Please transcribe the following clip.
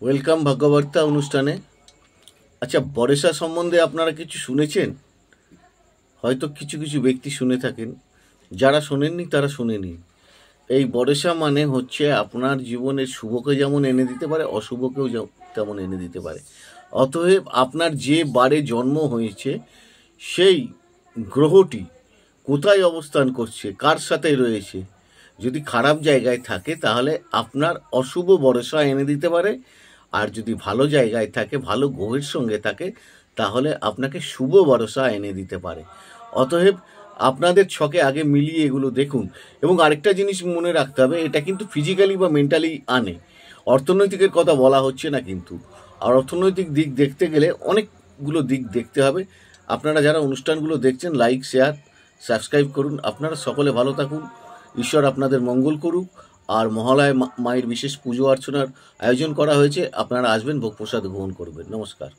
Welcome ভাগ্যবার্তা অনুষ্ঠানে। আচ্ছা, বরেশা সম্বন্ধে আপনারা কিছু শুনেছেন? হয়তো কিছু কিছু ব্যক্তি শুনে থাকেন, যারা শোনেননি তারা শুনে নিন। এই বরেশা মানে হচ্ছে আপনার জীবনের শুভকে যেমন এনে দিতে পারে, অশুভকেও তেমন এনে দিতে পারে। অতএব আপনার যে বারে জন্ম হয়েছে সেই গ্রহটি কোথায় অবস্থান করছে, কার সাথে রয়েছে, যদি খারাপ জায়গায় থাকে তাহলে আপনার অশুভ বর্ষা এনে দিতে পারে। আর যদি ভালো জায়গায় থাকে, ভালো গ্রহের সঙ্গে থাকে, তাহলে আপনাকে শুভ বর্ষা এনে দিতে পারে। অতএব আপনাদের ছকে আগে মিলিয়ে এগুলো দেখুন। এবং আরেকটা জিনিস মনে রাখতে হবে, এটা কিন্তু ফিজিক্যালি বা মেন্টালি আনে, অর্থনৈতিকের কথা বলা হচ্ছে না কিন্তু। আর অর্থনৈতিক দিক দেখতে গেলে অনেকগুলো দিক দেখতে হবে। আপনারা যারা অনুষ্ঠানগুলো দেখছেন, লাইক, শেয়ার, সাবস্ক্রাইব করুন। আপনারা সকলে ভালো থাকুন, ঈশ্বর আপনাদের মঙ্গল করুক। আর মহালয় মায়ের বিশেষ পুজো অর্চনার আয়োজন করা হয়েছে, আপনারা আসবেন, ভোগ প্রসাদ গ্রহণ করবেন। নমস্কার।